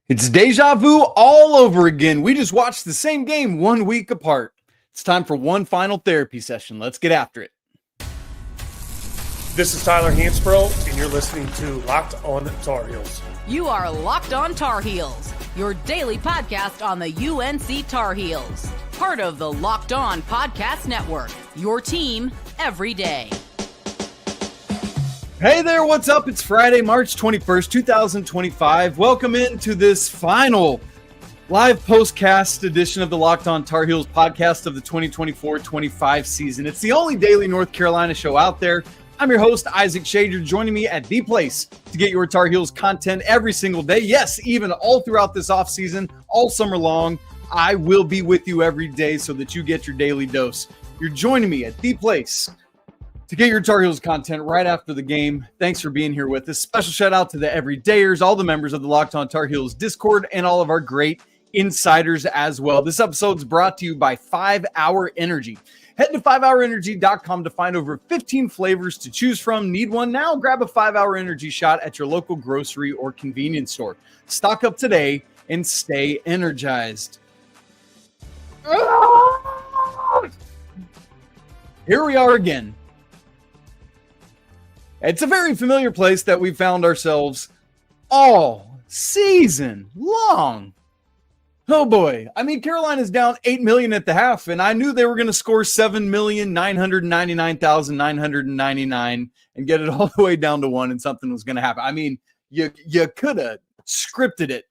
It's deja vu all over again. We just watched the same game 1 week apart. It's time for one final therapy session. Let's get after it. This is Tyler Hansbrough, and you're listening to Locked On Tar Heels. You are Locked On Tar Heels, your daily podcast on the UNC Tar Heels. Part of the Locked On Podcast Network, your team every day. Hey there, what's up? It's Friday, March 21st, 2025. Welcome into this final live postcast edition of the Locked On Tar Heels podcast of the 2024-25 season. It's the only daily North Carolina show out there. I'm your host, Isaac Schade. You're joining me at the place to get your Tar Heels content every single day. Yes, even all throughout this offseason, all summer long, I will be with you every day so that you get your daily dose. You're joining me at the place to get your Tar Heels content right after the game. Thanks for being here with us. Special shout out to the everydayers, all the members of the Locked On Tar Heels Discord, and all of our great insiders as well. This episode's brought to you by 5 Hour Energy. Head to 5hourenergy.com to find over 15 flavors to choose from. Need one now? Grab a 5 Hour Energy shot at your local grocery or convenience store. Stock up today and stay energized. Here we are again. It's a very familiar place that we found ourselves all season long. Oh boy. I mean, Carolina's down 8 million at the half, and I knew they were going to score 7,999,999 and get it all the way down to 1, and something was going to happen. I mean, you could have scripted it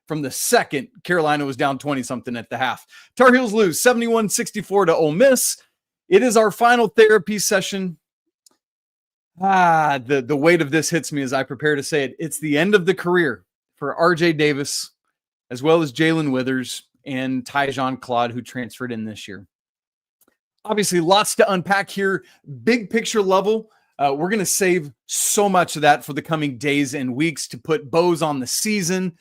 from the second Carolina was down 20-something at the half. Tar Heels lose 71-64 to Ole Miss. It is our final therapy session. The weight of this hits me as I prepare to say it. It's the end of the career for RJ Davis, as well as Jalen Withers and Tyjon Claude, who transferred in this year. Obviously, lots to unpack here. Big picture level, we're going to save so much of that for the coming days and weeks to put bows on the season,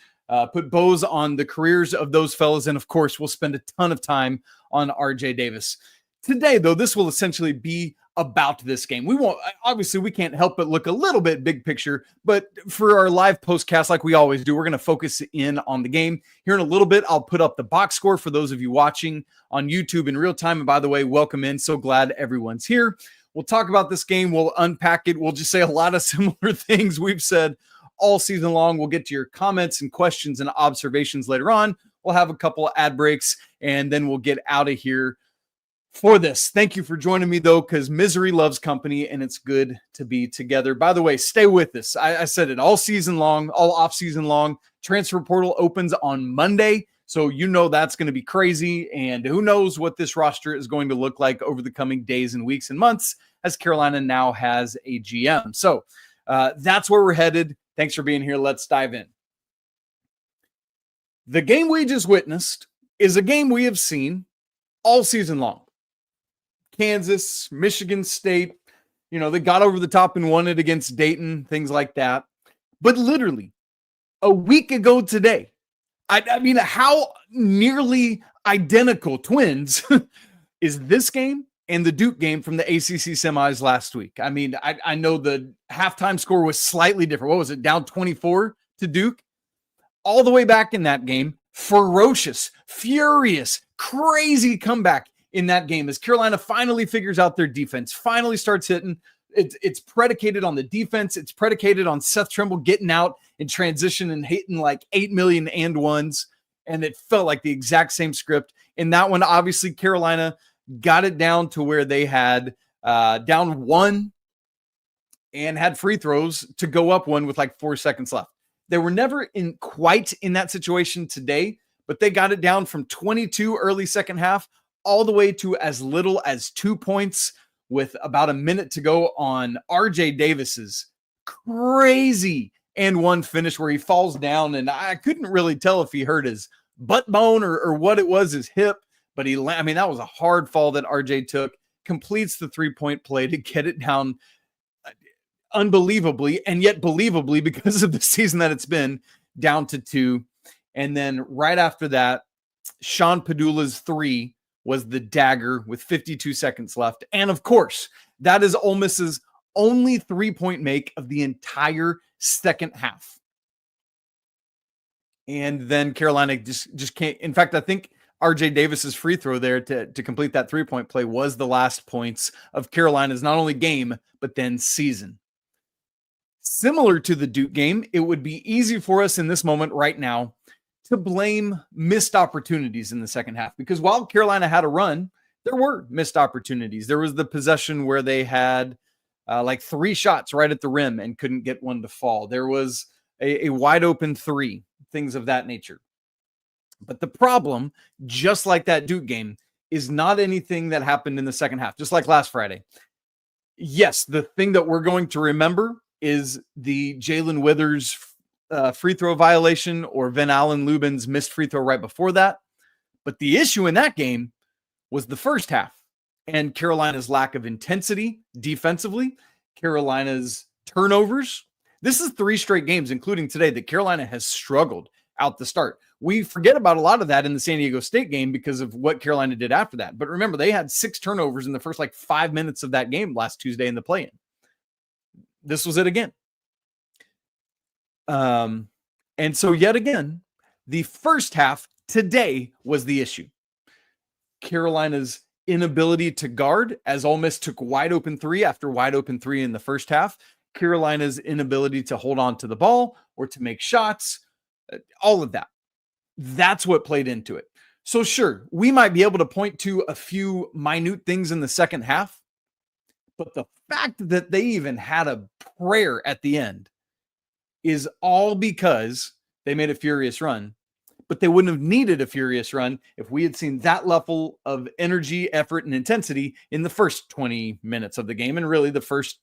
put bows on the careers of those fellas, and of course, we'll spend a ton of time on RJ Davis. Today, though, this will essentially be about this game. We can't help but look a little bit big picture, but for our live postcast, like we always do, we're going to focus in on the game. Here in a little bit, I'll put up the box score for those of you watching on YouTube in real time. And by the way, welcome in. So glad everyone's here. We'll talk about this game. We'll unpack it. We'll just say a lot of similar things we've said all season long. We'll get to your comments and questions and observations later on. We'll have a couple of ad breaks, and then we'll get out of here for this. Thank you for joining me, though, because misery loves company, and it's good to be together. By the way, stay with us. I said it all season long, all off season long. Transfer portal opens on Monday, so you know that's going to be crazy, and who knows what this roster is going to look like over the coming days and weeks and months as Carolina now has a GM. So that's where we're headed. Thanks for being here. Let's dive in. The game we just witnessed is a game we have seen all season long. Kansas, Michigan State, they got over the top and won it against Dayton, things like that. But literally a week ago today, I mean, how nearly identical twins is this game and the Duke game from the ACC semis last week? I mean, I know the halftime score was slightly different. What was it? Down 24 to Duke? All the way back in that game, ferocious, furious, crazy comeback in that game as Carolina finally figures out their defense, finally starts hitting. It's predicated on the defense. It's predicated on Seth Trimble getting out in transition and hitting like 8 million and ones. And it felt like the exact same script. In that one, obviously, Carolina got it down to where they had down 1 and had free throws to go up 1 with like 4 seconds left. They were never quite in that situation today, but they got it down from 22 early second half all the way to as little as 2 points with about a minute to go on RJ Davis's crazy and 1 finish where he falls down. And I couldn't really tell if he hurt his butt bone or what it was, his hip, but that was a hard fall that RJ took, completes the 3-point play to get it down unbelievably and yet believably because of the season that it's been, down to 2. And then right after that, Sean Padula's 3 was the dagger with 52 seconds left. And of course, that is Ole Miss's only 3-point make of the entire second half. And then Carolina just can't. In fact, I think RJ Davis's free throw there to complete that 3-point play was the last points of Carolina's not only game, but then season. Similar to the Duke game, it would be easy for us in this moment right now to blame missed opportunities in the second half, because while Carolina had a run, there were missed opportunities. There was the possession where they had like 3 shots right at the rim and couldn't get one to fall. There was a wide open 3, things of that nature. But the problem, just like that Duke game, is not anything that happened in the second half, just like last Friday. Yes, the thing that we're going to remember is the Jalen Withers free throw violation or Ven-Allen Lubin's missed free throw right before that. But the issue in that game was the first half and Carolina's lack of intensity defensively, Carolina's turnovers. This is 3 straight games, including today, that Carolina has struggled out the start. We forget about a lot of that in the San Diego State game because of what Carolina did after that. But remember, they had 6 turnovers in the first 5 minutes of that game last Tuesday in the play-in. This was it again. And so yet again, the first half today was the issue. Carolina's inability to guard, as Ole Miss took wide open 3 after wide open 3 in the first half. Carolina's inability to hold on to the ball or to make shots, all of that. That's what played into it. So sure, we might be able to point to a few minute things in the second half, but the fact that they even had a prayer at the end is all because they made a furious run. But they wouldn't have needed a furious run if we had seen that level of energy, effort, and intensity in the first 20 minutes of the game, and really the first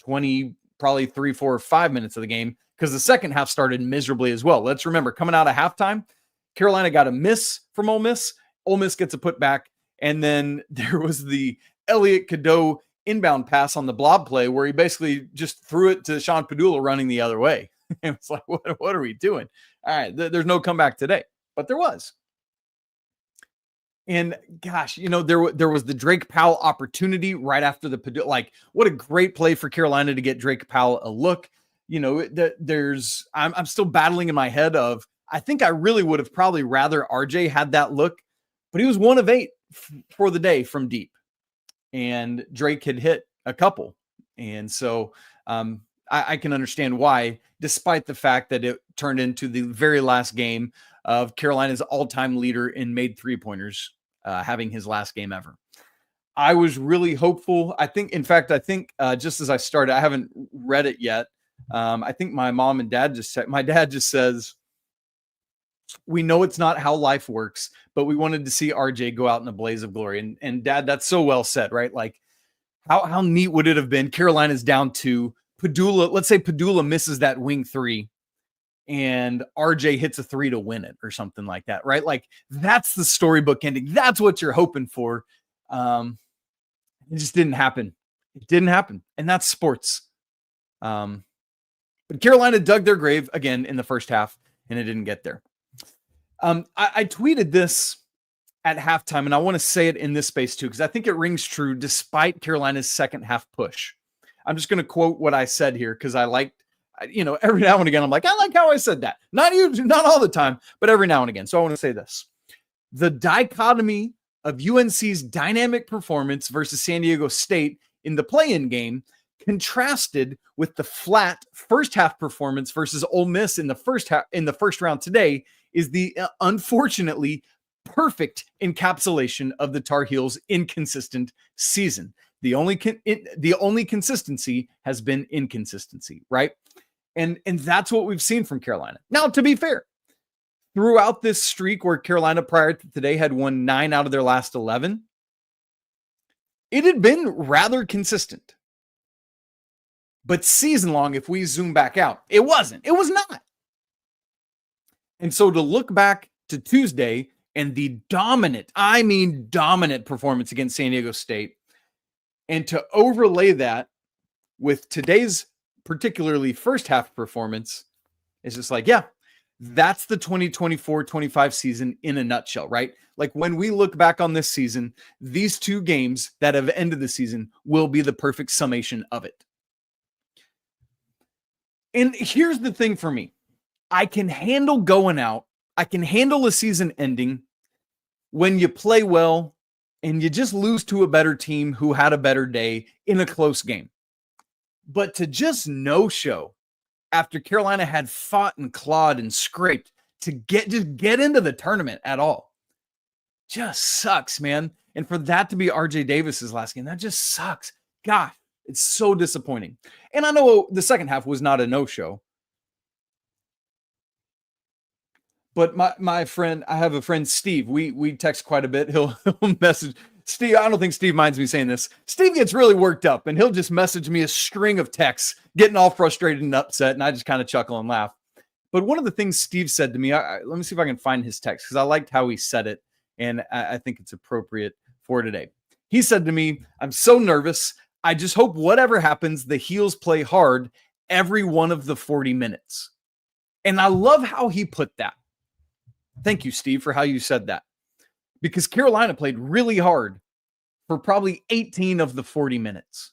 20, probably 3, 4, or 5 minutes of the game, because the second half started miserably as well. Let's remember, coming out of halftime, Carolina got a miss from Ole Miss. Ole Miss gets a putback, and then there was the Elliot Cadeau inbound pass on the blob play where he basically just threw it to Sean Padula running the other way. It was like, what are we doing? All right, there's no comeback today, but there was. And gosh, there was the Drake Powell opportunity right after the Padula. What a great play for Carolina to get Drake Powell a look. I'm still battling in my head of, I think I really would have probably rather RJ had that look, but he was 1 of 8 for the day from deep, and Drake had hit a couple. And so I can understand why, despite the fact that it turned into the very last game of Carolina's all-time leader in made 3-pointers, having his last game ever. I was really hopeful. I think just as I started, I haven't read it yet. I think my mom and dad my dad just says, we know it's not how life works, but we wanted to see RJ go out in a blaze of glory. And Dad, that's so well said, right? How neat would it have been? Carolina's down to Padula. Let's say Padula misses that wing 3 and RJ hits a 3 to win it or something like that, right? That's the storybook ending. That's what you're hoping for. It just didn't happen. It didn't happen. And that's sports. But Carolina dug their grave again in the first half, and it didn't get there. I tweeted this at halftime, and I want to say it in this space too, because I think it rings true despite Carolina's second half push. I'm just going to quote what I said here because I liked, every now and again, I'm like, I like how I said that. Not all the time, but every now and again. So I want to say this. The dichotomy of UNC's dynamic performance versus San Diego State in the play-in game contrasted with the flat first half performance versus Ole Miss in the first round today is the unfortunately perfect encapsulation of the Tar Heels' inconsistent season. The only consistency has been inconsistency, right? And that's what we've seen from Carolina. Now, to be fair, throughout this streak where Carolina prior to today had won 9 out of their last 11, it had been rather consistent. But season long, if we zoom back out, it wasn't. It was not. And so to look back to Tuesday and the dominant performance against San Diego State, and to overlay that with today's particularly first half performance, it's just that's the 2024-25 season in a nutshell, right? When we look back on this season, these 2 games that have ended the season will be the perfect summation of it. And here's the thing for me. I can handle going out. I can handle a season ending when you play well and you just lose to a better team who had a better day in a close game. But to just no-show after Carolina had fought and clawed and scraped to get into the tournament at all just sucks, man. And for that to be RJ Davis's last game, that just sucks. God, it's so disappointing. And I know the second half was not a no-show. But my friend, I have a friend, Steve. We text quite a bit. He'll message Steve. I don't think Steve minds me saying this. Steve gets really worked up, and he'll just message me a string of texts, getting all frustrated and upset, and I just kind of chuckle and laugh. But one of the things Steve said to me, let me see if I can find his text, because I liked how he said it, and I think it's appropriate for today. He said to me, "I'm so nervous. I just hope whatever happens, the Heels play hard every one of the 40 minutes." And I love how he put that. Thank you, Steve, for how you said that. Because Carolina played really hard for probably 18 of the 40 minutes.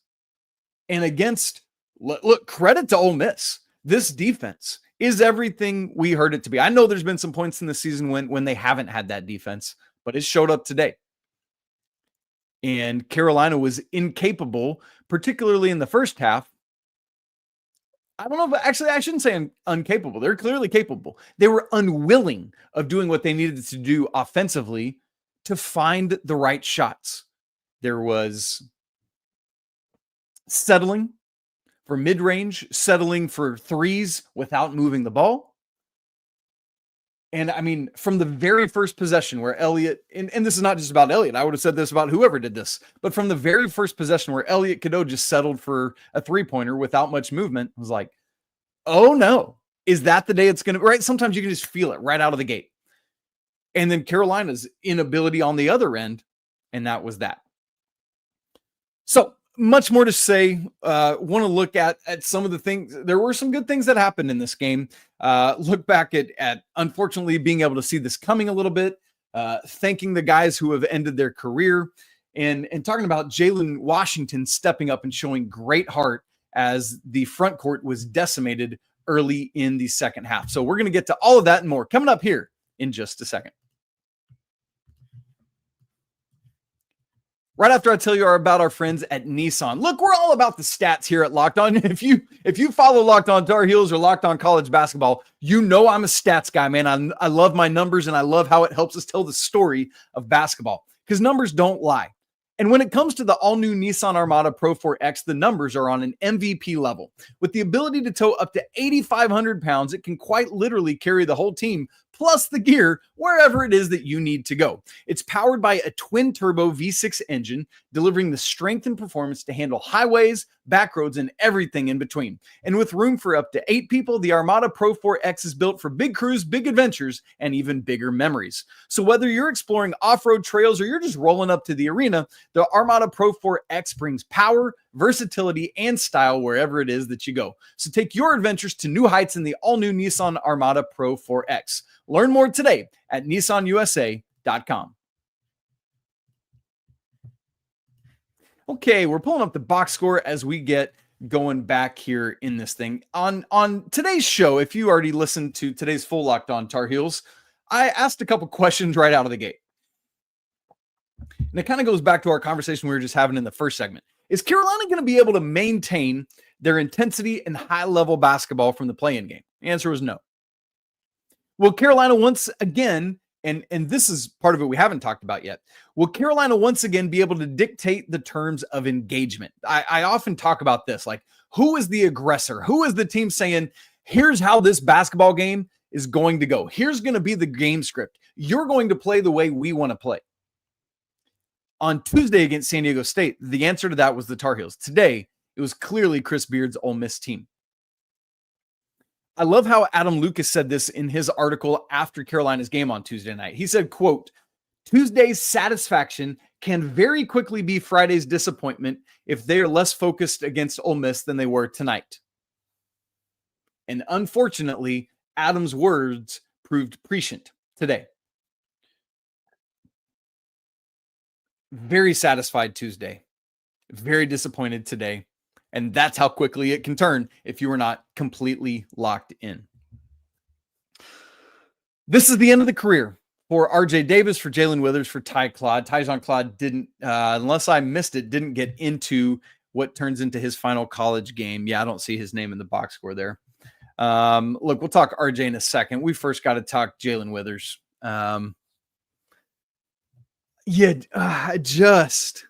And against, look, credit to Ole Miss. This defense is everything we heard it to be. I know there's been some points in the season when they haven't had that defense, but it showed up today. And Carolina was incapable, particularly in the first half. I don't know, but actually, I shouldn't say incapable. They're clearly capable. They were unwilling of doing what they needed to do offensively to find the right shots. There was settling for mid-range, settling for threes without moving the ball. And I mean, from the very first possession where Elliot, and this is not just about Elliot, I would have said this about whoever did this, but from the very first possession where Elliot Cadeau just settled for a three-pointer without much movement, I was like, oh no, is that the day it's going to be, right? Sometimes you can just feel it right out of the gate. And then Carolina's inability on the other end, and that was that. So much more to say. Want to look at some of the things. There were some good things that happened in this game. Look back at unfortunately being able to see this coming a little bit. Thanking the guys who have ended their career, and talking about Jalen Washington stepping up and showing great heart as the front court was decimated early in the second half. So we're going to get to all of that and more coming up here in just a second. Right after I tell you about our friends at Nissan. Look, we're all about the stats here at Locked On. If you follow Locked On Tar Heels or Locked On College Basketball, you know I'm a stats guy, man. I love my numbers, and I love how it helps us tell the story of basketball, because numbers don't lie. And when it comes to the all-new Nissan Armada Pro 4X, the numbers are on an MVP level. With the ability to tow up to 8,500 pounds, it can quite literally carry the whole team, plus the gear, wherever it is that you need to go. It's powered by a twin-turbo V6 engine, delivering the strength and performance to handle highways, back roads, and everything in between. And with room for up to 8 people, the Armada Pro 4X is built for big crews, big adventures, and even bigger memories. So whether you're exploring off-road trails or you're just rolling up to the arena, the Armada Pro 4X brings power, versatility, and style wherever it is that you go. So take your adventures to new heights in the all-new Nissan Armada Pro 4X. Learn more today at nissanusa.com. Okay, we're pulling up the box score as we get going back here in this thing. On today's show, if you already listened to today's full Locked On Tar Heels, I asked a couple questions right out of the gate. And it kind of goes back to our conversation we were just having in the first segment. Is Carolina going to be able to maintain their intensity and high-level basketball from the play-in game? The answer was no. Will Carolina once again, and this is part of it we haven't talked about yet, will Carolina once again be able to dictate the terms of engagement? I often talk about this, like, who is the aggressor? Who is the team saying, here's how this basketball game is going to go. Here's going to be the game script. You're going to play the way we want to play. On Tuesday against San Diego State, the answer to that was the Tar Heels. Today, it was clearly Chris Beard's Ole Miss team. I love how Adam Lucas said this in his article after Carolina's game on Tuesday night. He said, quote, Tuesday's satisfaction can very quickly be Friday's disappointment if they are less focused against Ole Miss than they were tonight. And unfortunately, Adam's words proved prescient today. Very satisfied Tuesday. Very disappointed today. And that's how quickly it can turn if you are not completely locked in. This is the end of the career for RJ Davis, for Jalen Withers, for Tyjon Claude didn't, unless I missed it, didn't get into what turns into his final college game. Yeah, I don't see his name in the box score there. Look, we'll talk RJ in a second. We first got to talk Jalen Withers. I just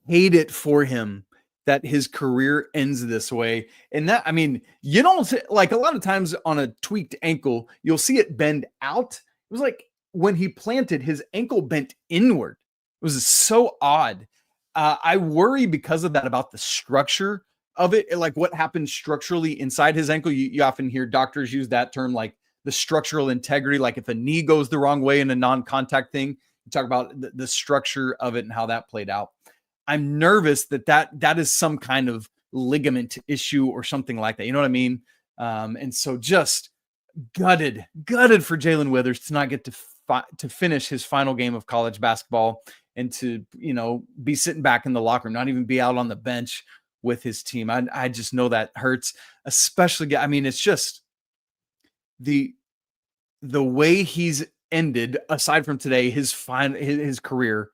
hate it for him that his career ends this way. And that, I mean, you don't like a lot of times on a tweaked ankle, you'll see it bend out. It was like when he planted, his ankle bent inward. It was so odd. I worry because of that about the structure of it, like what happened structurally inside his ankle. You often hear doctors use that term, like the structural integrity, like if a knee goes the wrong way in a non-contact thing, you talk about the structure of it and how that played out. I'm nervous that is some kind of ligament issue or something like that. You know what I mean? And so just gutted for Jalen Withers to not get to finish his final game of college basketball and to, be sitting back in the locker room, not even be out on the bench with his team. I just know that hurts, especially, I mean, it's just the way he's ended, aside from today, his career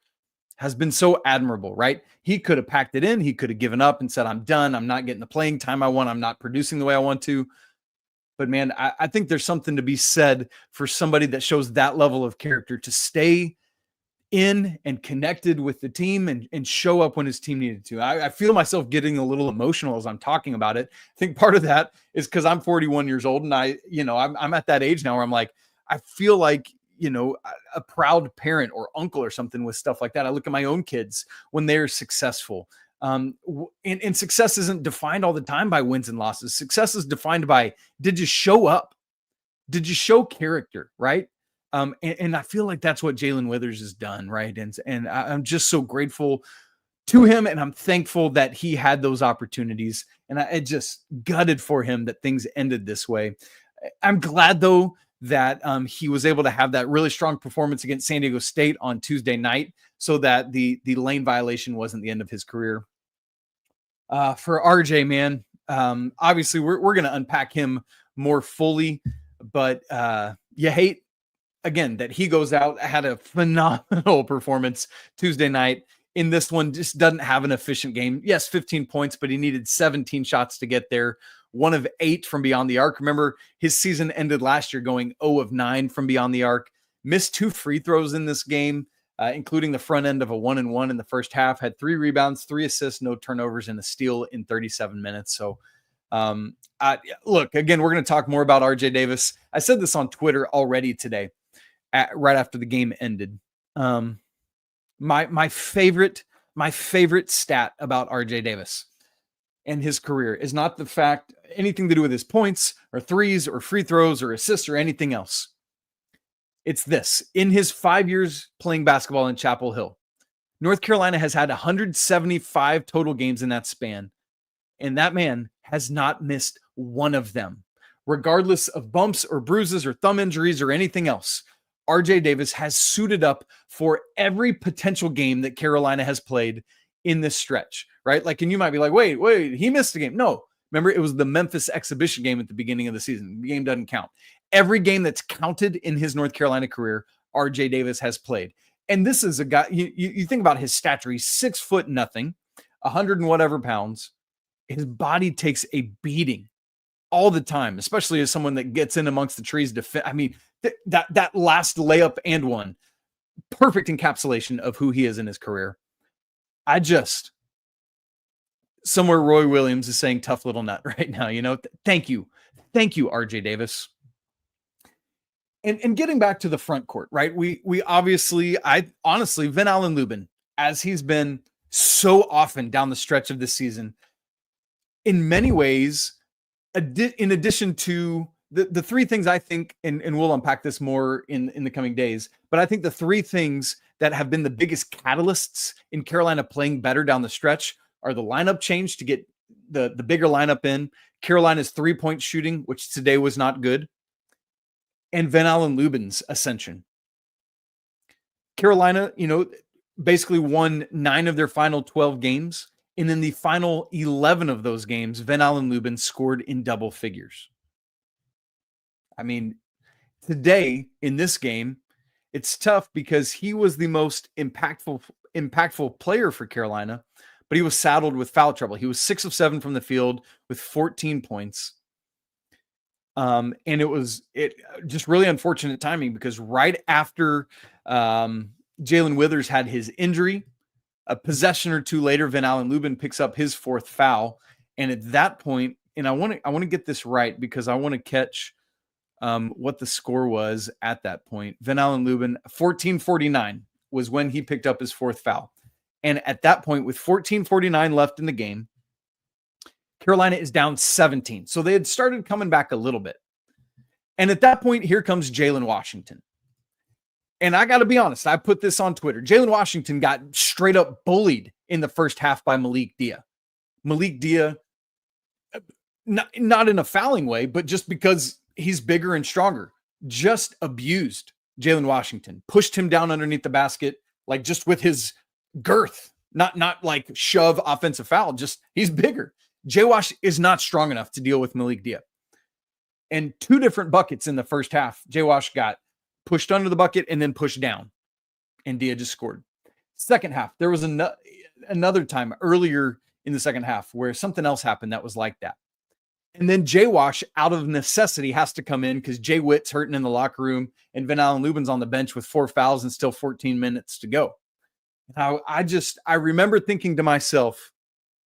has been so admirable, right? He could have packed it in. He could have given up and said, I'm done. I'm not getting the playing time I want. I'm not producing the way I want to. But man, I think there's something to be said for somebody that shows that level of character to stay in and connected with the team and show up when his team needed to. I feel myself getting a little emotional as I'm talking about it. I think part of that is because I'm 41 years old and I'm at that age now where I'm like, I feel like, a proud parent or uncle or something with stuff like that. I look at my own kids when they're successful. And success isn't defined all the time by wins and losses. Success is defined by, did you show up? Did you show character? Right. And I feel like that's what Jalen Withers has done. Right. And I'm just so grateful to him. And I'm thankful that he had those opportunities. And I just gutted for him that things ended this way. I'm glad though, that he was able to have that really strong performance against San Diego State on Tuesday night so that the lane violation wasn't the end of his career. For RJ, man, obviously we're going to unpack him more fully, but you hate, again, that he goes out, had a phenomenal performance Tuesday night. In this one, just doesn't have an efficient game. Yes, 15 points, but he needed 17 shots to get there. 1 of 8 from beyond the arc. Remember, his season ended last year going 0 of 9 from beyond the arc. Missed 2 free throws in this game, including the front end of a 1-and-1 in the first half. Had 3 rebounds, 3 assists, no turnovers, and a steal in 37 minutes. So, look, again, we're going to talk more about RJ Davis. I said this on Twitter already today, right after the game ended. My favorite stat about RJ Davis and his career is not the fact anything to do with his points or threes or free throws or assists or anything else. It's this: in his 5 years playing basketball in Chapel Hill, North Carolina has had 175 total games in that span, and that man has not missed one of them, regardless of bumps or bruises or thumb injuries or anything else. RJ Davis has suited up for every potential game that Carolina has played in this stretch, right? Like, and you might be like, wait, he missed a game. No, remember, it was the Memphis exhibition game at the beginning of the season. The game doesn't count. Every game that's counted in his North Carolina career, RJ Davis has played. And this is a guy, you think about his stature. He's 6 foot nothing, 100 and whatever pounds. His body takes a beating all the time, especially as someone that gets in amongst the trees to I mean, that last layup and one, perfect encapsulation of who he is in his career. Somewhere Roy Williams is saying tough little nut right now, thank you, RJ Davis. And getting back to the front court, right? We honestly, Ven-Allen Lubin, as he's been so often down the stretch of this season, in many ways, in addition to the 3 things I think, and we'll unpack this more in the coming days, but I think the 3 things that have been the biggest catalysts in Carolina playing better down the stretch are the lineup change to get the bigger lineup in, Carolina's 3-point shooting, which today was not good, and Ven-Allen Lubin's ascension. Carolina, basically won 9 of their final 12 games. And in the final 11 of those games, Ven-Allen Lubin scored in double figures. I mean, Today in this game, it's tough because he was the most impactful player for Carolina, but he was saddled with foul trouble. He was 6 of 7 from the field with 14 points. And it was just really unfortunate timing because right after Jalen Withers had his injury, a possession or two later, Ven-Allen Lubin picks up his 4th foul. And at that point, and I want to get this right because I want to catch what the score was at that point. Ven-Allen Lubin, 14:49 was when he picked up his 4th foul. And at that point, with 14:49 left in the game, Carolina is down 17. So they had started coming back a little bit. And at that point, here comes Jalen Washington. And I got to be honest, I put this on Twitter. Jalen Washington got straight up bullied in the first half by Malik Dia. Malik Dia, not in a fouling way, but just because he's bigger and stronger, just abused Jalen Washington, pushed him down underneath the basket, like just with his girth, not like shove offensive foul, just he's bigger. J-Wash is not strong enough to deal with Malik Dia. And 2 different buckets in the first half, J-Wash got pushed under the bucket and then pushed down, and Dia just scored. Second half, there was another time earlier in the second half where something else happened that was like that. And then J-Wash, out of necessity, has to come in because Jay Witt's hurting in the locker room and Ven-Allen Lubin's on the bench with 4 fouls and still 14 minutes to go. I remember thinking to myself,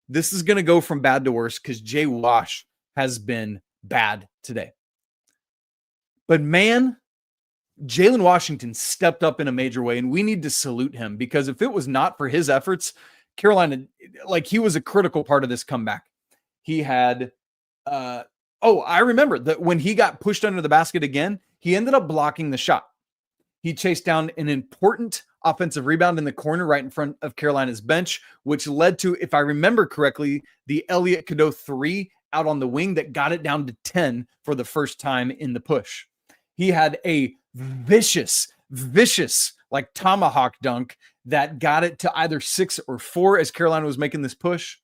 this is going to go from bad to worse because J-Wash has been bad today. But man, Jalen Washington stepped up in a major way, and we need to salute him because if it was not for his efforts, Carolina, like he was a critical part of this comeback. He had, I remember that when he got pushed under the basket again, he ended up blocking the shot. He chased down an important offensive rebound in the corner right in front of Carolina's bench, which led to, if I remember correctly, the Elliot Cadeau 3 out on the wing that got it down to 10 for the first time in the push. He had a vicious like tomahawk dunk that got it to either 6 or 4 as Carolina was making this push,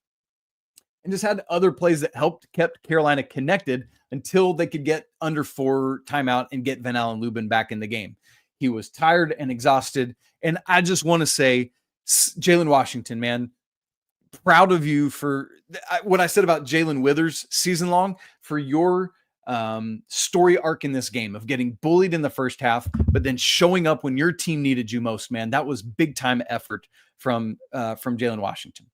and just had other plays that kept Carolina connected until they could get under 4 timeout and get Ven-Allen Lubin back in the game. He was tired and exhausted. And I just want to say, Jalen Washington, man, proud of you for what I said about Jalen Withers season long, for your story arc in this game of getting bullied in the first half, but then showing up when your team needed you most, man. That was big time effort from Jalen Washington.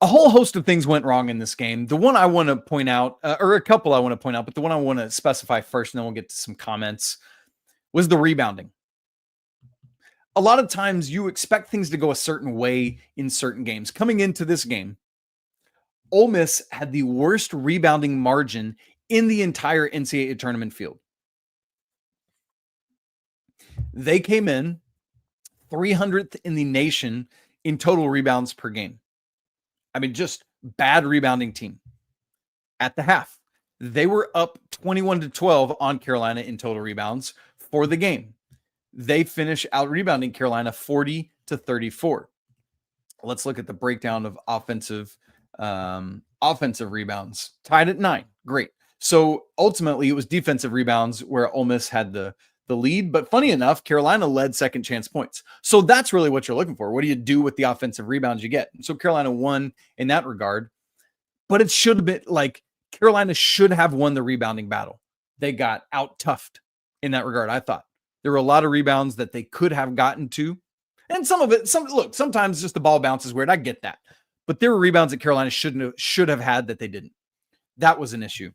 A whole host of things went wrong in this game. The one I want to point out, or a couple I want to point out, but the one I want to specify first, and then we'll get to some comments, was the rebounding. A lot of times you expect things to go a certain way in certain games. Coming into this game, Ole Miss had the worst rebounding margin in the entire NCAA tournament field. They came in 300th in the nation in total rebounds per game. I mean, just bad rebounding team. At the half, they were up 21-12 on Carolina in total rebounds for the game. They finish out rebounding Carolina 40-34. Let's look at the breakdown of offensive rebounds. Tied at 9. Great. So ultimately it was defensive rebounds where Ole Miss had the lead, but funny enough, Carolina led second chance points. So that's really what you're looking for. What do you do with the offensive rebounds you get? And so Carolina won in that regard, but it should have been like Carolina should have won the rebounding battle. They got out-toughed in that regard. I thought there were a lot of rebounds that they could have gotten to. And some of it, sometimes just the ball bounces weird. I get that. But there were rebounds that Carolina should have had that they didn't. That was an issue.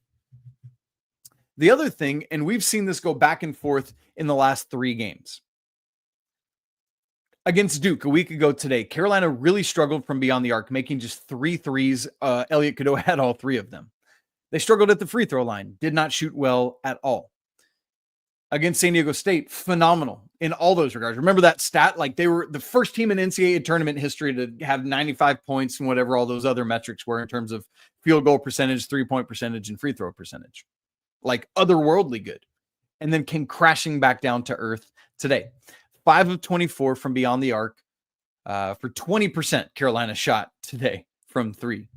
The other thing, and we've seen this go back and forth in the last 3 games. Against Duke a week ago today, Carolina really struggled from beyond the arc, making just 3 threes. Elliot Cadeau had all 3 of them. They struggled at the free throw line, did not shoot well at all. Against San Diego State, phenomenal in all those regards. Remember that stat? Like they were the first team in NCAA tournament history to have 95 points and whatever all those other metrics were in terms of field goal percentage, 3-point percentage, and free throw percentage. Like otherworldly good. And then came crashing back down to earth today. 5 of 24 from beyond the arc for 20% Carolina shot today from 3.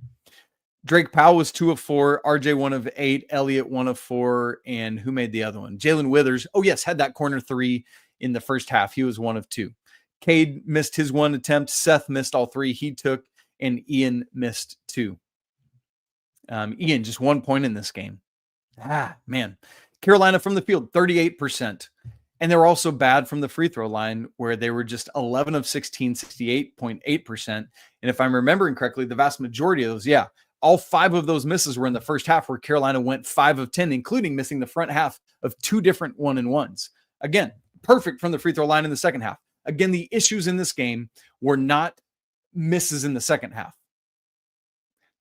Drake Powell was 2 of 4, RJ 1 of 8, Elliot 1 of 4, and who made the other one? Jalen Withers. Oh, yes, had that corner 3 in the first half. He was 1 of 2. Cade missed his 1 attempt. Seth missed all 3 he took, and Ian missed 2. Ian, just 1 point in this game. Man. Carolina from the field, 38%. And they were also bad from the free throw line, where they were just 11 of 16, 68.8%. And if I'm remembering correctly, the vast majority of those, all 5 of those misses were in the first half, where Carolina went 5 of 10, including missing the front half of 2 different 1-and-1s. Again, perfect from the free throw line in the second half. Again, the issues in this game were not misses in the second half.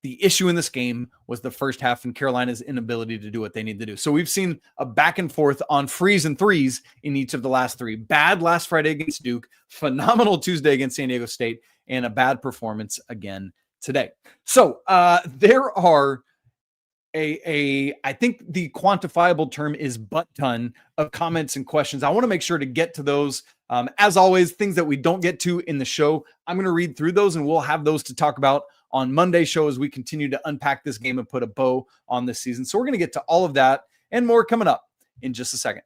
The issue in this game was the first half and Carolina's inability to do what they need to do. So we've seen a back and forth on frees and threes in each of the last 3. Bad last Friday against Duke, phenomenal Tuesday against San Diego State, and a bad performance again today. So there are I think the quantifiable term is butt ton of comments and questions. I want to make sure to get to those. As always, things that we don't get to in the show, I'm going to read through those and we'll have those to talk about on Monday's show as we continue to unpack this game and put a bow on this season. So we're going to get to all of that and more coming up in just a second.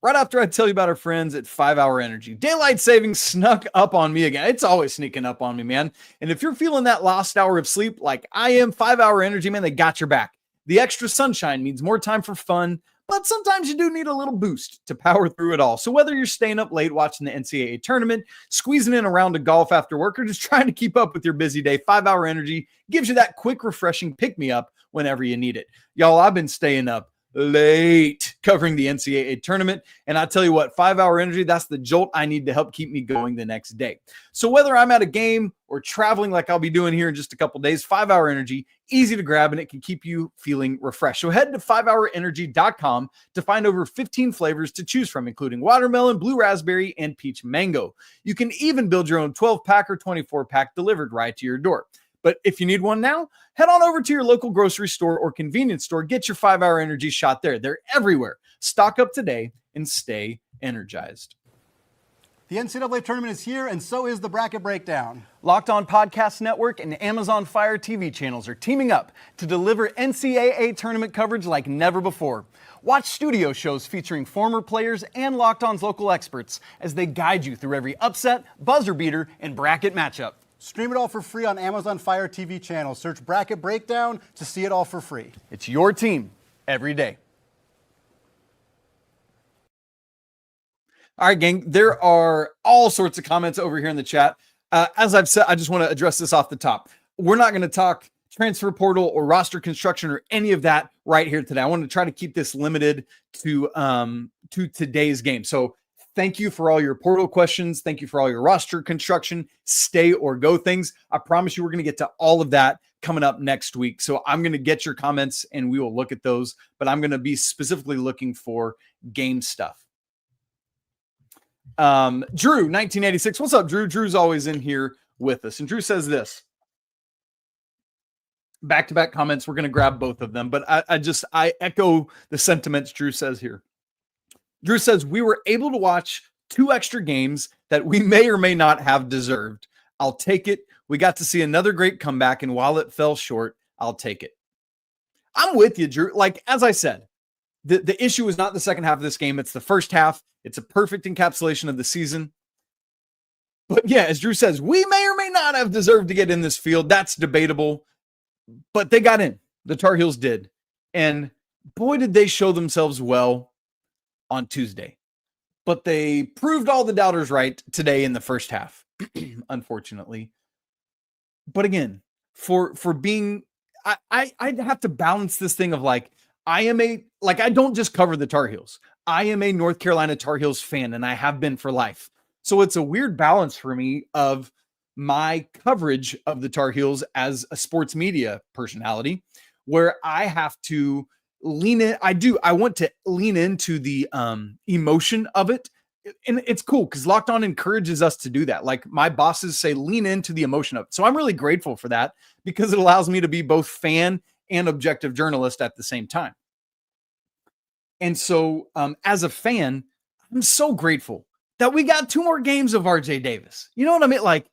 Right after I tell you about our friends at 5 Hour Energy. Daylight savings snuck up on me again. It's always sneaking up on me, man. And if you're feeling that lost hour of sleep like I am, 5 Hour Energy, man, they got your back. The extra sunshine means more time for fun, but sometimes you do need a little boost to power through it all. So whether you're staying up late watching the NCAA tournament, squeezing in a round of golf after work, or just trying to keep up with your busy day, 5 Hour Energy gives you that quick, refreshing pick-me-up whenever you need it. Y'all, I've been staying up late covering the NCAA tournament, and I tell you what, 5 Hour Energy, that's the jolt I need to help keep me going the next day. So whether I'm at a game or traveling like I'll be doing here in just a couple days, 5 Hour Energy, easy to grab, and it can keep you feeling refreshed. So head to 5hourenergy.com to find over 15 flavors to choose from, including watermelon, blue raspberry, and peach mango. You can even build your own 12-pack or 24-pack delivered right to your door. But if you need one now, head on over to your local grocery store or convenience store. Get your 5 Hour Energy shot there. They're everywhere. Stock up today and stay energized. The NCAA tournament is here, and so is the bracket breakdown. Locked On Podcast Network and Amazon Fire TV channels are teaming up to deliver NCAA tournament coverage like never before. Watch studio shows featuring former players and Locked On's local experts as they guide you through every upset, buzzer beater, and bracket matchup. Stream it all for free on Amazon Fire TV channel. Search Bracket Breakdown to see it all for free. It's your team every day. All right, gang, there are all sorts of comments over here in the chat. As I've said, I just want to address this off the top. We're not going to talk transfer portal or roster construction or any of that right here today. I want to try to keep this limited to today's game. So thank you for all your portal questions. Thank you for all your roster construction, stay or go things. I promise you we're going to get to all of that coming up next week. So I'm going to get your comments and we will look at those, but I'm going to be specifically looking for game stuff. Drew, 1986. What's up, Drew? Drew's always in here with us. And Drew says this. Back-to-back comments. We're going to grab both of them, but I echo the sentiments Drew says here. Drew says, we were able to watch 2 extra games that we may or may not have deserved. I'll take it. We got to see another great comeback, and while it fell short, I'll take it. I'm with you, Drew. Like, as I said, the issue is not the second half of this game. It's the first half. It's a perfect encapsulation of the season. But yeah, as Drew says, we may or may not have deserved to get in this field. That's debatable. But they got in. The Tar Heels did. And boy, did they show themselves well on Tuesday. But they proved all the doubters right today in the first half, unfortunately. But again, for being, I have to balance this thing of like, I don't just cover the Tar Heels. I am a North Carolina Tar Heels fan, and I have been for life. So it's a weird balance for me of my coverage of the Tar Heels as a sports media personality, where I have to lean in. I want to lean into the emotion of it. And it's cool because Locked On encourages us to do that. Like my bosses say, lean into the emotion of it. So I'm really grateful for that because it allows me to be both fan and objective journalist at the same time. And so as a fan, I'm so grateful that we got 2 more games of RJ Davis. You know what I mean? Like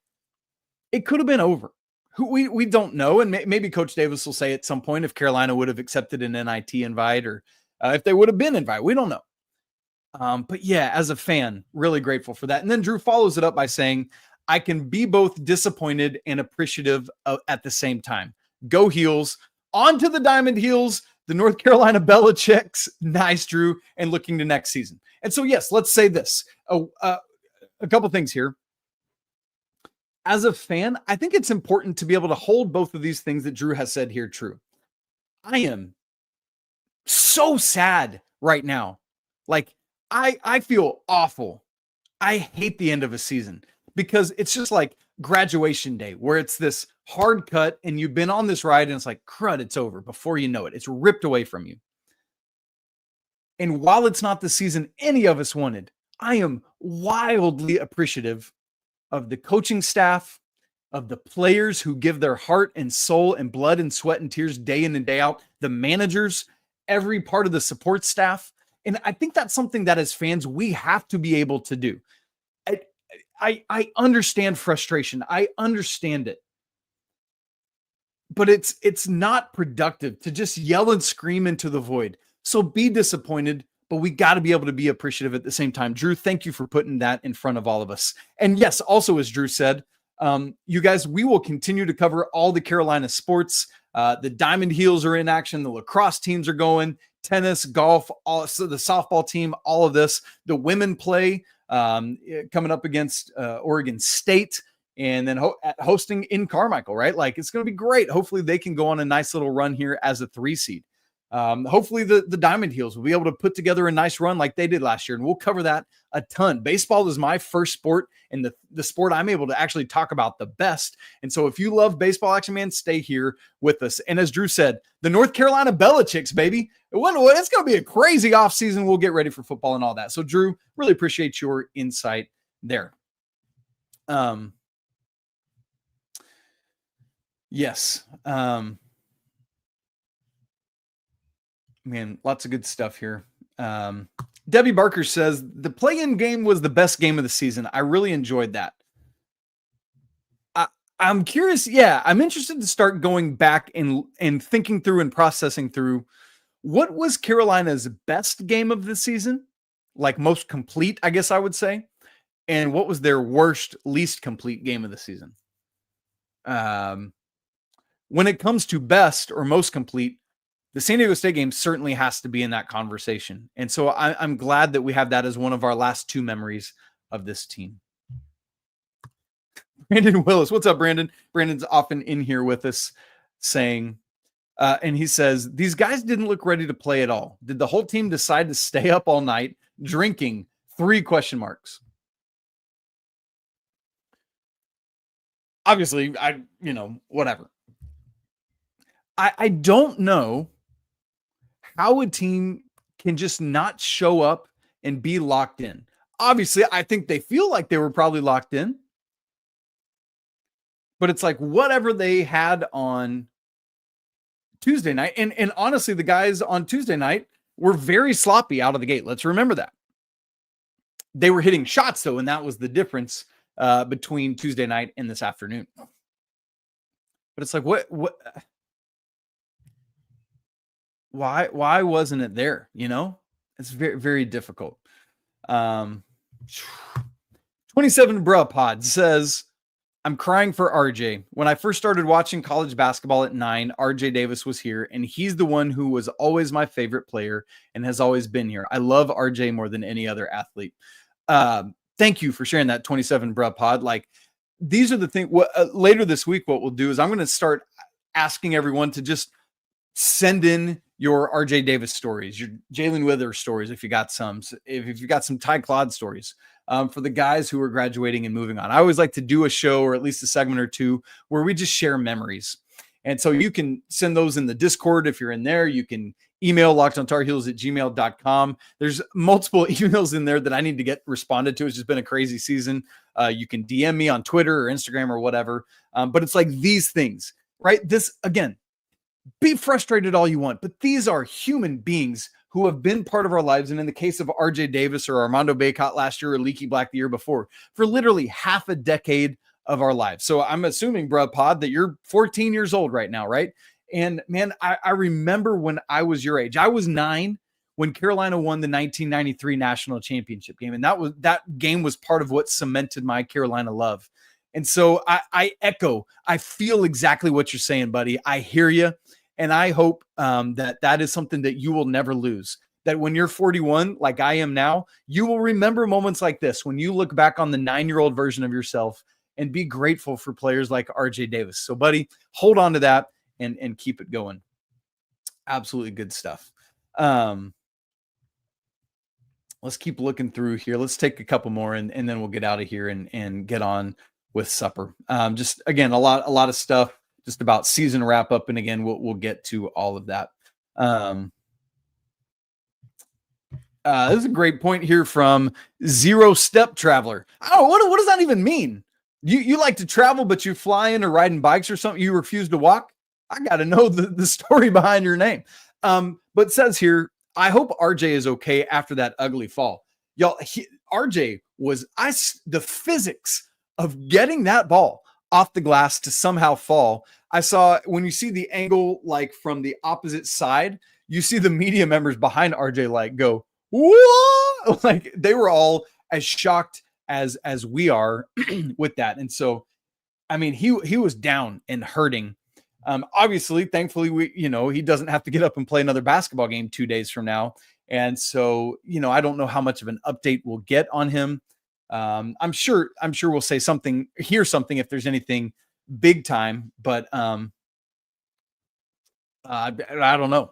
it could have been over. We don't know. And maybe Coach Davis will say at some point if Carolina would have accepted an NIT invite or if they would have been invited. We don't know. But yeah, as a fan, really grateful for that. And then Drew follows it up by saying, I can be both disappointed and appreciative at the same time. Go Heels. On to the Diamond Heels. The North Carolina Belichicks. Nice, Drew. And looking to next season. And so, yes, let's say this. A couple things here. As a fan, I think it's important to be able to hold both of these things that Drew has said here true. I am so sad right now. Like, I feel awful. I hate the end of a season because it's just like graduation day where it's this hard cut and you've been on this ride and it's like, crud, it's over before you know it. It's ripped away from you. And while it's not the season any of us wanted, I am wildly appreciative of the coaching staff, of the players who give their heart and soul and blood and sweat and tears day in and day out, the managers, every part of the support staff. And I think that's something that as fans, we have to be able to do. I understand frustration. I understand it. But it's not productive to just yell and scream into the void. So be disappointed, but we got to be able to be appreciative at the same time. Drew, thank you for putting that in front of all of us. And yes, also as Drew said, you guys, we will continue to cover all the Carolina sports. The Diamond Heels are in action. The lacrosse teams are going. Tennis, golf, so the softball team, all of this. The women play coming up against Oregon State and then hosting in Carmichael, right? Like it's going to be great. Hopefully they can go on a nice little run here as a 3 seed. Hopefully the Diamond Heels will be able to put together a nice run like they did last year. And we'll cover that a ton. Baseball is my first sport and the sport I'm able to actually talk about the best. And so if you love baseball action, man, stay here with us. And as Drew said, the North Carolina Belichicks, baby, it's going to be a crazy offseason. We'll get ready for football and all that. So Drew, really appreciate your insight there. Yes. Man, lots of good stuff here. Debbie Barker says, the play-in game was the best game of the season. I really enjoyed that. I'm curious. Yeah, I'm interested to start going back and thinking through and processing through what was Carolina's best game of the season, like most complete, I guess I would say, and what was their worst, least complete game of the season. When it comes to best or most complete, the San Diego State game certainly has to be in that conversation. And so I'm glad that we have that as one of our last 2 memories of this team. Brandon Willis. What's up, Brandon? Brandon's often in here with us saying, and he says, these guys didn't look ready to play at all. Did the whole team decide to stay up all night drinking? 3 question marks. Obviously, whatever. I don't know how a team can just not show up and be locked in. Obviously, I think they feel like they were probably locked in. But it's like whatever they had on Tuesday night. And honestly, the guys on Tuesday night were very sloppy out of the gate. Let's remember that. They were hitting shots, though, and that was the difference between Tuesday night and this afternoon. But it's like, what? Why wasn't it there? It's very, very difficult. 27 Bruh Pod says, I'm crying for RJ. When I first started watching college basketball at 9, RJ Davis was here, and he's the one who was always my favorite player and has always been here. I love RJ more than any other athlete. Thank you for sharing that, 27 Bruh Pod. Like, these are the things. Later this week, what we'll do is I'm going to start asking everyone to just send in your RJ Davis stories, your Jalen Withers stories, if you got some, if you got some Ty Claude stories, for the guys who are graduating and moving on. I always like to do a show or at least a segment or 2 where we just share memories. And so you can send those in the Discord. If you're in there, you can email lockedontarheels@gmail.com. There's multiple emails in there that I need to get responded to. It's just been a crazy season. You can DM me on Twitter or Instagram or whatever. But it's like these things, right? This, again, be frustrated all you want, but these are human beings who have been part of our lives. And in the case of RJ Davis or Armando Bacot last year or Leaky Black the year before, for literally half a decade of our lives. So I'm assuming, bro, Pod, that you're 14 years old right now, right? And man, I remember when I was your age. I was 9 when Carolina won the 1993 national championship game. And that game was part of what cemented my Carolina love. And so I feel exactly what you're saying, buddy. I hear you. And I hope that is something that you will never lose. That when you're 41, like I am now, you will remember moments like this when you look back on the 9-year-old version of yourself and be grateful for players like RJ Davis. So, buddy, hold on to that and keep it going. Absolutely good stuff. Let's keep looking through here. Let's take a couple more and then we'll get out of here and get on with supper. Just again, a lot of stuff just about season wrap up. And again, we'll get to all of that. This is a great point here from Zero Step Traveler. Oh, what does that even mean? You like to travel, but you fly in or riding bikes or something. You refuse to walk. I got to know the story behind your name. But it says here, I hope RJ is okay after that ugly fall. Y'all, RJ was the physics of getting that ball off the glass to somehow fall. I saw when you see the angle, like from the opposite side, you see the media members behind RJ like go, whoa! Like they were all as shocked as we are with that. And so, I mean, he was down and hurting. Obviously, thankfully, he doesn't have to get up and play another basketball game 2 days from now. And so, I don't know how much of an update we'll get on him. I'm sure we'll hear something if there's anything big time, but I don't know,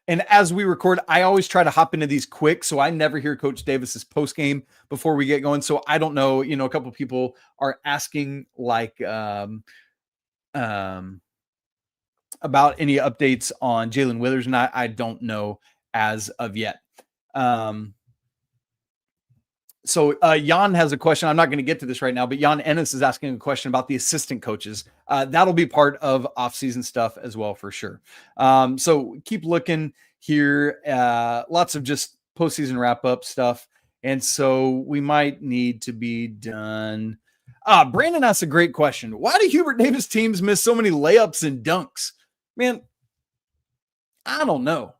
and as we record, I always try to hop into these quick. So I never hear Coach Davis's post game before we get going. So I don't know, a couple of people are asking like, about any updates on Jalen Withers. And I don't know as of yet. So Jan has a question. I'm not going to get to this right now, but Jan Ennis is asking a question about the assistant coaches. That'll be part of off-season stuff as well, for sure. So keep looking here. Lots of just postseason wrap-up stuff. And so we might need to be done. Brandon asks a great question. Why do Hubert Davis teams miss so many layups and dunks? Man, I don't know.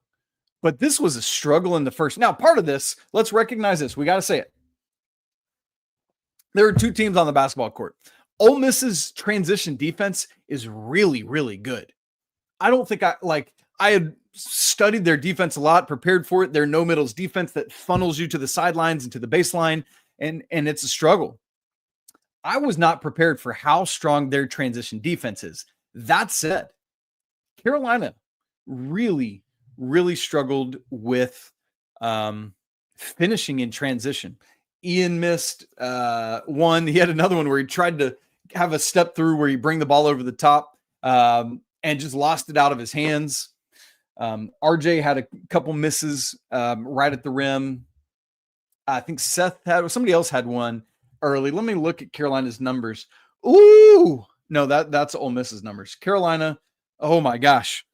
But this was a struggle in the first. Now, part of this, let's recognize this. We got to say it. There are two teams on the basketball court. Ole Miss's transition defense is really, really good. I don't think I had studied their defense a lot, prepared for it. Their no middles defense that funnels you to the sidelines and to the baseline, and it's a struggle. I was not prepared for how strong their transition defense is. That said, Carolina really, really struggled with finishing in transition. Ian missed one. He had another one where he tried to have a step through where you bring the ball over the top and just lost it out of his hands. RJ had a couple misses right at the rim. I think somebody else had one early. Let me look at Carolina's numbers. Ooh, no, that's Ole Miss's numbers. Carolina, oh my gosh,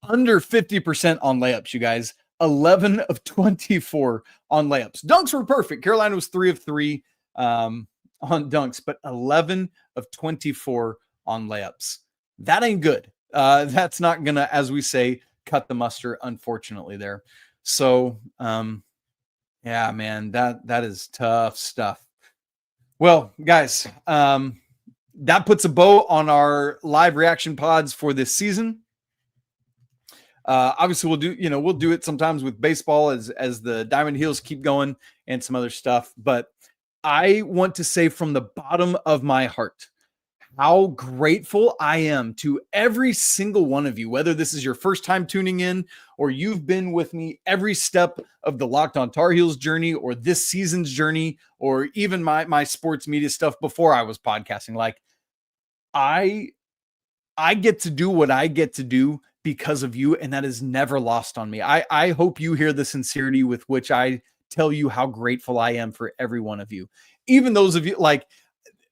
under 50% on layups, you guys. 11 of 24 on layups. Dunks were perfect. Carolina was 3 of 3 on dunks, but 11 of 24 on layups. That ain't good. That's not going to, as we say, cut the mustard, unfortunately, there. So, yeah, man, that is tough stuff. Well, guys, that puts a bow on our live reaction pods for this season. Obviously we'll do it sometimes with baseball as the Diamond Heels keep going and some other stuff. But I want to say from the bottom of my heart, how grateful I am to every single one of you, whether this is your first time tuning in or you've been with me every step of the Locked On Tar Heels journey or this season's journey, or even my sports media stuff before I was podcasting. Like I get to do what I get to do because of you, and that is never lost on me. I hope you hear the sincerity with which I tell you how grateful I am for every one of you. Even those of you, like,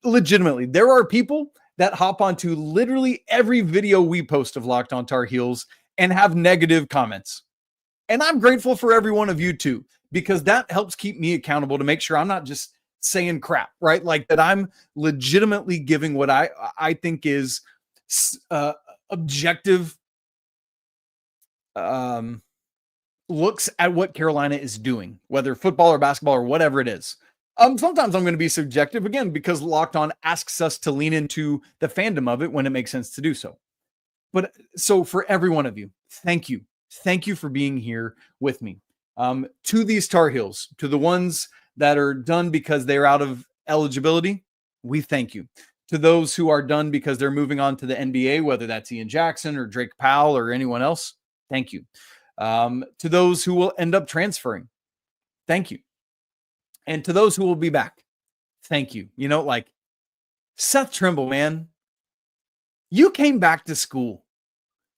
legitimately, there are people that hop onto literally every video we post of Locked On Tar Heels and have negative comments. And I'm grateful for every one of you too, because that helps keep me accountable to make sure I'm not just saying crap, right? Like that I'm legitimately giving what I think is objective looks at what Carolina is doing, whether football or basketball or whatever it is. Sometimes I'm going to be subjective again because Locked On asks us to lean into the fandom of it when it makes sense to do so. But so for every one of you, thank you. Thank you for being here with me. To these Tar Heels, to the ones that are done because they're out of eligibility, we thank you. To those who are done because they're moving on to the NBA, whether that's Ian Jackson or Drake Powell or anyone else, thank you. To those who will end up transferring, thank you. And to those who will be back, thank you. You know, like Seth Trimble, man, you came back to school.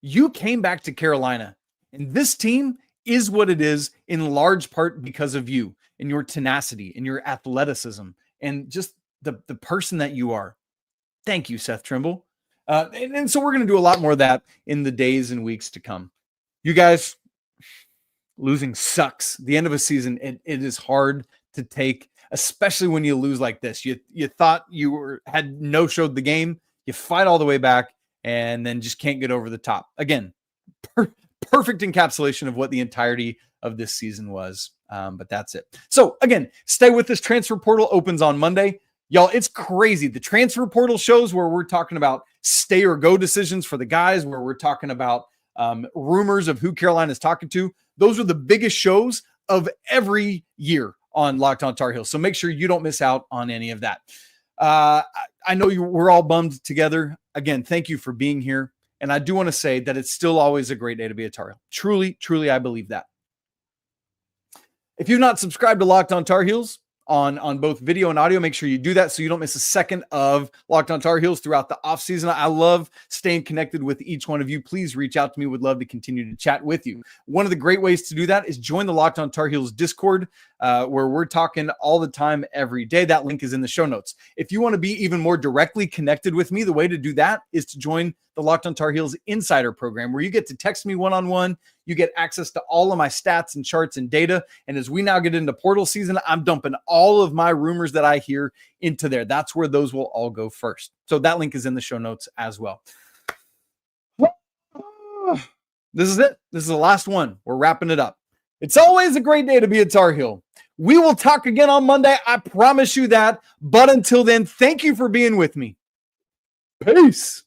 You came back to Carolina. And this team is what it is in large part because of you and your tenacity and your athleticism and just the person that you are. Thank you, Seth Trimble. And so we're going to do a lot more of that in the days and weeks to come. You guys, losing sucks. The end of a season, it is hard to take, especially when you lose like this. You thought you had no-showed the game. You fight all the way back and then just can't get over the top. Again, perfect encapsulation of what the entirety of this season was. But that's it. So again, stay with us. Transfer portal opens on Monday. Y'all, it's crazy. The transfer portal shows where we're talking about stay or go decisions for the guys, where we're talking about rumors of who Carolina is talking to. Those are the biggest shows of every year on Locked On Tar Heels. So make sure you don't miss out on any of that. I know we're all bummed together. Again, thank you for being here. And I do want to say that it's still always a great day to be a Tar Heel. Truly, truly, I believe that. If you've not subscribed to Locked On Tar Heels on both video and audio, make sure you do that so you don't miss a second of Locked On Tar Heels throughout the offseason. I love staying connected with each one of you. Please reach out to me. Would love to continue to chat with you. One of the great ways to do that is join the Locked On Tar Heels Discord, where we're talking all the time, every day. That link is in the show notes. If you want to be even more directly connected with me, the way to do that is to join the Locked On Tar Heels Insider Program, where you get to text me one-on-one. You get access to all of my stats and charts and data. And as we now get into portal season, I'm dumping all of my rumors that I hear into there. That's where those will all go first. So that link is in the show notes as well. This is it. This is the last one. We're wrapping it up. It's always a great day to be a Tar Heel. We will talk again on Monday. I promise you that. But until then, thank you for being with me. Peace.